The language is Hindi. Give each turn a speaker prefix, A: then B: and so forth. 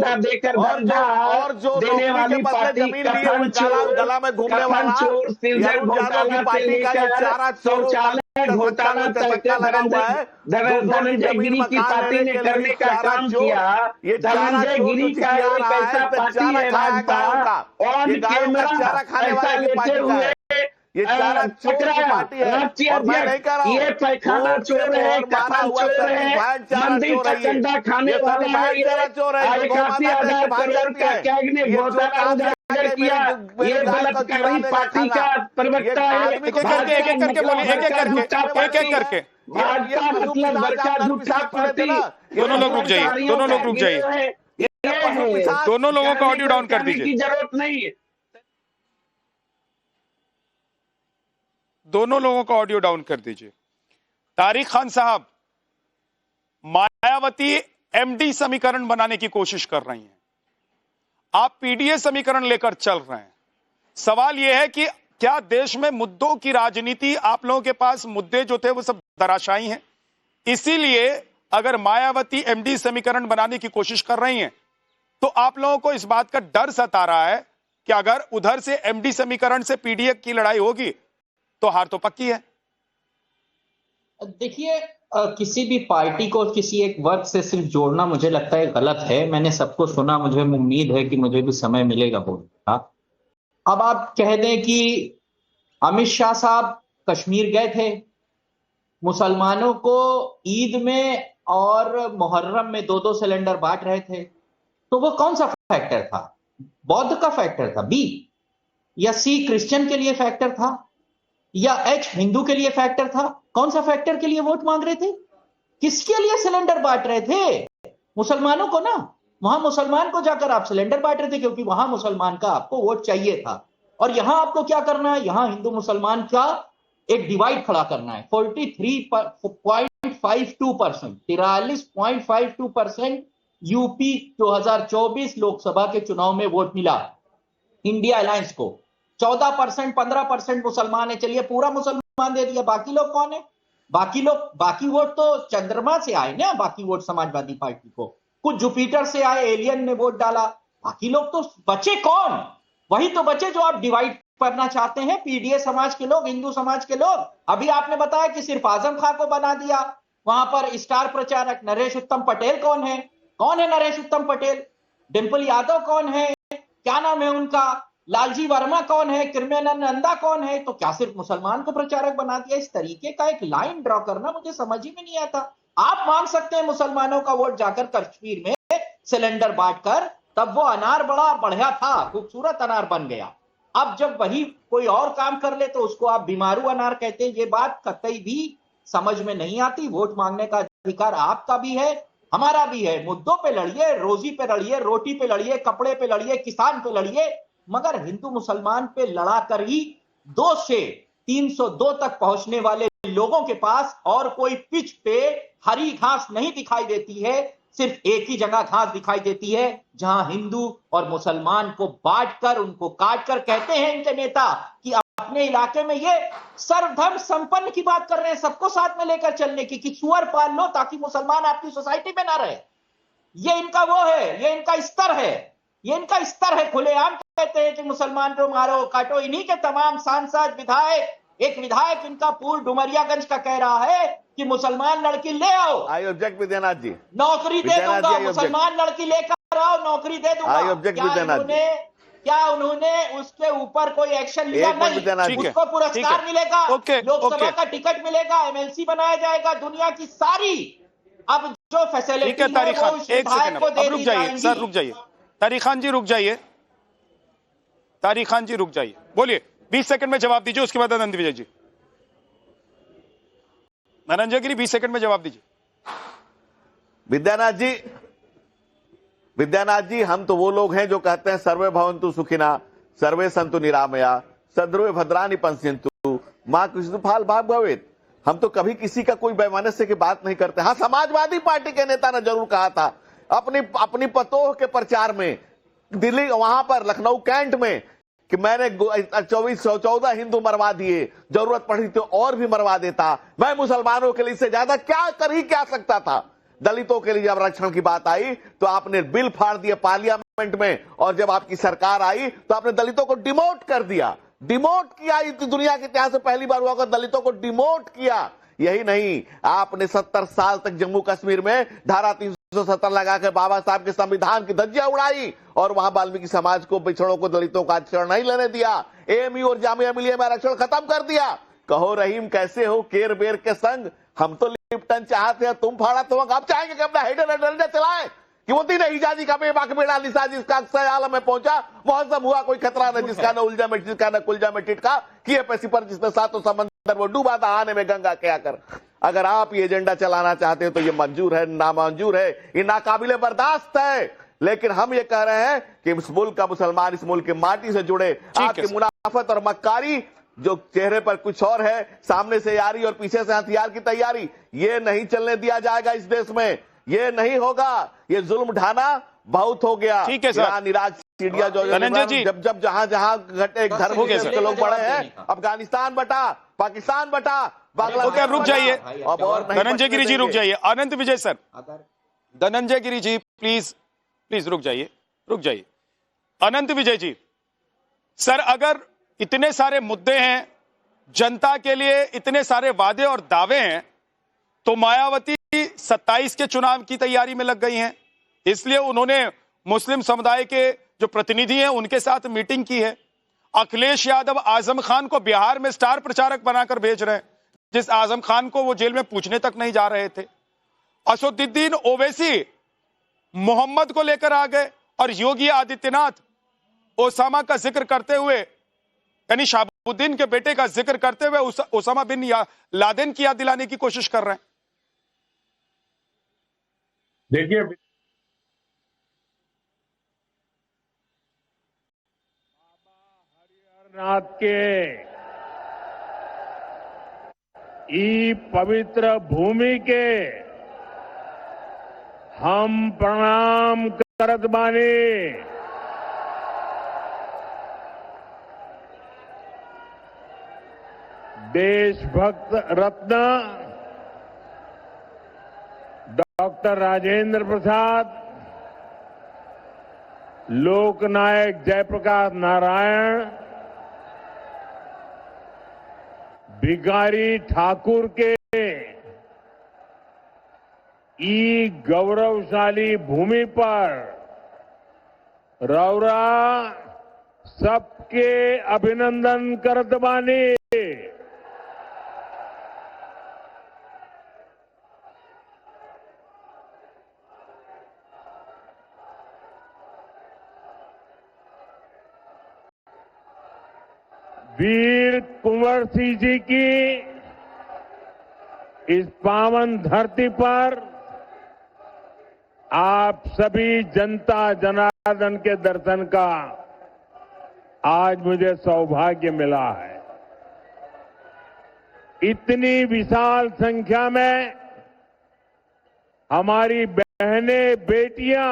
A: झंडा देकर
B: और जो
A: देने
B: नौकरी के
A: वाली
B: बदले
A: पार्टी
B: जमीन लिए हुए गला में घूमने वाला
A: श्रीधर
B: अरुण यादव की
A: घोटाला से
B: पार्टी का ये
A: लेकर
B: चारा चोरों का
A: शौचालय घोटाला तक
B: लगा हुआ है। जो
A: धनंजय
B: जमीन
A: गिरी की
B: मकान
A: पार्टी
B: लेने
A: ने
B: के लिए
A: करने का
B: चारा
A: काम
B: चोर,
A: किया।
B: ये चारा
A: धनंजय
B: चोर जो
A: गिरी का
B: चिचिया
A: एक
B: रहा
A: ऐसा
B: है,
A: पार्टी
B: चारा
A: है
B: खाया गायों का,
A: ऑन
B: ये गायों का
A: कैमरा
B: चारा खाने
A: पैसा
B: वाले की
A: लेते
B: पार्टी का
A: हुए
B: है। ये चारा चोर की पार्टी है।
A: राष्ट्रीय
B: और मैं नहीं
A: अध्यक्ष
B: कह रहा हूं
A: ये पैखाना
B: वोट से
A: चोर है,
B: मोहर मारा
A: कफन
B: हुआ
A: चोर है,
B: सर्टिफाइड चारा
A: मंदिर
B: चोर
A: का
B: है।
A: चंदा खाने
B: ये
A: वाला है।
B: सर्टिफाइड चारा चोर है।
A: ये
B: गौ माता देख के
A: 81,000
B: भाग
A: करोड़
B: जाती
A: का
B: है।
A: कैबिनेट
B: ये चोर
A: घोटाला
B: कहां से आ
A: उजागर
B: गए?
A: किया।
B: मेरे
A: ये
B: गाय को चुरा
A: बलात्कारी
B: देगा
A: पार्टी
B: खाना।
A: का प्रवक्ता है।
B: आदमी को
C: एक एक करके बोलिए, एक एक करके, एक एक करके।
A: भाजपा मतलब बड़का झूठा पार्टी।
C: दोनों लोग रुक जाइए, दोनों लोग रुक जाइए, दोनों लोगों का ऑडियो डाउन कर दीजिए,
A: की जरूरत नहीं है।
C: दोनों लोगों का ऑडियो डाउन कर दीजिए। तारिक खान साहब, मायावती एमडी समीकरण बनाने की कोशिश कर रही हैं, आप पीडीए समीकरण लेकर चल रहे हैं। सवाल यह है कि क्या देश में मुद्दों की राजनीति, आप लोगों के पास मुद्दे जो थे वो सब धराशायी हैं, इसीलिए अगर मायावती एमडी समीकरण बनाने की कोशिश कर रही हैं तो आप लोगों को इस बात का डर सता रहा है कि अगर उधर से एमडी समीकरण से पीडीए की लड़ाई होगी तो हार तो पक्की है।
D: देखिए, किसी भी पार्टी को किसी एक वर्ग से सिर्फ जोड़ना मुझे लगता है गलत है। मैंने सबको सुना, मुझे उम्मीद है कि मुझे भी समय मिलेगा बोलने का। अब आप कह दें कि अमित शाह साहब कश्मीर गए थे, मुसलमानों को ईद में और मुहर्रम में 2-2 सिलेंडर बांट रहे थे, तो वो कौन सा फैक्टर था? बौद्ध का फैक्टर था बी, या सी क्रिश्चियन के लिए फैक्टर था, या एच हिंदू के लिए फैक्टर था? कौन सा फैक्टर के लिए वोट मांग रहे थे? किसके लिए सिलेंडर बांट रहे थे? मुसलमानों को ना। वहां मुसलमान को जाकर आप सिलेंडर बांट रहे थे क्योंकि वहां मुसलमान का आपको वोट चाहिए था। और यहां आपको क्या करना है? यहां हिंदू मुसलमान का एक डिवाइड खड़ा करना है। 43.52%, 43.52% यूपी 2024 लोकसभा के चुनाव में वोट मिला इंडिया अलायंस को। 14%, 15% मुसलमान है। चलिए पूरा मुसलमान दे दिया, बाकी लोग कौन है? बाकी वोट तो चंद्रमा से आए ना। बाकी वोट समाजवादी पार्टी को, कुछ जुपिटर से आए, एलियन ने वोट डाला। बाकी लोग तो बचे कौन? वही तो बचे जो आप डिवाइड करना चाहते हैं, पीडीए समाज के लोग, हिंदू समाज के लोग। अभी आपने बताया कि सिर्फ आजम खां को बना दिया वहां पर स्टार प्रचारक। नरेश उत्तम पटेल कौन है? कौन है नरेश उत्तम पटेल? डिंपल यादव कौन है? क्या नाम है उनका? लालजी वर्मा कौन है? कृष्णानंद नंदा कौन है? तो क्या सिर्फ मुसलमान को प्रचारक बना दिया? इस तरीके का एक लाइन ड्रॉ करना मुझे समझ ही में नहीं आता। आप मांग सकते हैं मुसलमानों का वोट जाकर कश्मीर में सिलेंडर बांटकर, तब वो अनार बड़ा बढ़िया था, खूबसूरत अनार बन गया। अब जब वही कोई और काम कर ले तो उसको आप बीमारू अनार कहते हैं। ये बात कतई भी समझ में नहीं आती। वोट मांगने का अधिकार आपका भी है, हमारा भी है। मुद्दों पे लड़िए, रोजी पे लड़िए, रोटी पे लड़िए, कपड़े पे लड़िए, किसान पे लड़िए, मगर हिंदू मुसलमान पे लड़ा कर ही 2 से 302 तक पहुंचने वाले लोगों के पास और कोई पिच पे हरी घास नहीं दिखाई देती है। सिर्फ एक ही जगह घास दिखाई देती है जहां हिंदू और मुसलमान को बांटकर, उनको काटकर कहते हैं इनके नेता कि अपने इलाके में ये सर्वधर्म संपन्न की बात कर रहे हैं, सबको साथ में लेकर चलने की, कि सुअर पाल लो ताकि मुसलमान आपकी सोसाइटी में ना रहे। ये इनका वो है, ये इनका स्तर है, ये इनका स्तर है। खुलेआम कहते हैं कि मुसलमान को मारो काटो। इन्हीं के तमाम सांसद, विधायक, एक विधायक इनका पूर्व डुमरियागंज का कह रहा है कि मुसलमान लड़की ले आओ।
B: आई ऑब्जेक्ट विद्यानाथ जी,
D: नौकरी दे दूंगा, मुसलमान लड़की लेकर आओ, नौकरी दे दूंगा।
B: आई ऑब्जेक्ट विद्यानाथ जी,
D: क्या उन्होंने उसके ऊपर कोई एक्शन लिया? नहीं। उसको पुरस्कार मिलेगा, लोकसभा का टिकट मिलेगा, एमएलसी बनाया जाएगा, दुनिया की सारी अब जो फैसिलिटी है वो उस विधायक को दे दी जाएगी।
C: सर रुक जाइए, तारिक खान जी रुक जाइए, तारिक खान जी रुक जाइए, बोलिए 20 सेकंड में जवाब दीजिए, उसके बाद आनंद विजय जी। धनंजय गिरी 20 सेकंड में जवाब दीजिए।
B: विद्यानाथ जी, हम तो वो लोग हैं जो कहते हैं सर्वे भवन्तु सुखिना, सर्वे सन्तु निरामया, सद्र्वे भद्राणि पश्यन्तु मां कृष्णफाल भाग भवेत्। हम तो कभी किसी का कोई वैमनस्य की बात नहीं करते। हाँ, समाजवादी पार्टी के नेता ने जरूर कहा था अपनी पतोह के प्रचार में, दिल्ली वहां पर लखनऊ कैंट में, कि मैंने 14 हिंदू मरवा दिए, जरूरत पड़ी तो और भी मरवा देता, मैं मुसलमानों के लिए इससे ज्यादा क्या कर ही क्या सकता था। दलितों के लिए जब आरक्षण की बात आई तो आपने बिल फाड़ दिया पार्लियामेंट में, और जब आपकी सरकार आई तो आपने दलितों को डिमोट कर दिया। डिमोट किया, दुनिया के इतिहास में पहली बार हुआ, दलितों को डिमोट किया। यही नहीं, आपने 70 साल तक जम्मू कश्मीर में धारा 370 लगाकर बाबा साहब के संविधान की धज्जियां उड़ाई, और वहां वाल्मीकि समाज को, पिछड़ों को, दलितों का आरक्षण नहीं लेने दिया। एएमयू और जामिया मिलिया में आरक्षण खत्म कर दिया। कहो रहीम कैसे हो केर बेर के संग, हम तो लिप्टन चाहते हैं, तुम फाड़ा तो आप चाहेंगे कि अपना हेडर एजेंडा चलाएं कि वो तीन हिजाजी का बेबा के बेड़ा निशा जिसका अक्सर आलम में पहुंचा, मौसम हुआ कोई खतरा न जिसका न उलझा में, जिसका न कुलजा में टिटका, किए पैसी पर जिसने सातों समंदर वो डूबा था आने में गंगा के आकर। अगर आप ये एजेंडा चलाना चाहते हो तो ये मंजूर है, नामंजूर है, ये नाकाबिले बर्दाश्त है। लेकिन हम ये कह रहे हैं कि इस मुल्क का मुसलमान इस मुल्क की माटी से जुड़े। आपकी मुनाफत और मक्कारी जो चेहरे पर कुछ और है, सामने से यारी और पीछे से हथियार की तैयारी, ये नहीं चलने दिया जाएगा इस देश में। ये नहीं होगा, ये जुल्म ढाना बहुत हो गया।
C: ठीक है सर।
B: निराज चिड़िया जो
C: धनंजय जी,
B: जब जहां जहां घटे धर्म के लोग बड़े हैं, अफगानिस्तान बटा, पाकिस्तान बटा, बांग्लादेश।
C: रुक जाइए
B: अब और
C: धनंजय गिरी जी, रुक जाइए। अनंत विजय सर, धनंजय गिरी जी प्लीज रुक जाइए। अनंत विजय जी सर, अगर इतने सारे मुद्दे हैं, जनता के लिए इतने सारे वादे और दावे हैं, तो मायावती 27 के चुनाव की तैयारी में लग गई हैं। इसलिए उन्होंने मुस्लिम समुदाय के जो प्रतिनिधि हैं उनके साथ मीटिंग की है। अखिलेश यादव आजम खान को बिहार में स्टार प्रचारक बनाकर भेज रहे हैं, जिस आजम खान को वो जेल में पूछने तक नहीं जा रहे थे। असदुद्दीन ओवैसी मोहम्मद को लेकर आ गए, और योगी आदित्यनाथ ओसामा का जिक्र करते हुए, यानी शहाबुद्दीन के बेटे का जिक्र करते हुए ओसामा बिन लादेन की याद दिलाने की कोशिश कर रहे हैं।
A: देखिए, हरिहरनाथ के ई पवित्र भूमि के हम प्रणाम करत बानी। देशभक्त रत्न डॉक्टर राजेंद्र प्रसाद, लोकनायक जयप्रकाश नारायण, भिखारी ठाकुर के ई गौरवशाली भूमि पर रौरा सबके अभिनंदन करत बानी। वीर कुंवर सिंह जी की इस पावन धरती पर आप सभी जनता जनार्दन के दर्शन का आज मुझे सौभाग्य मिला है। इतनी विशाल संख्या में हमारी बहनें, बेटियां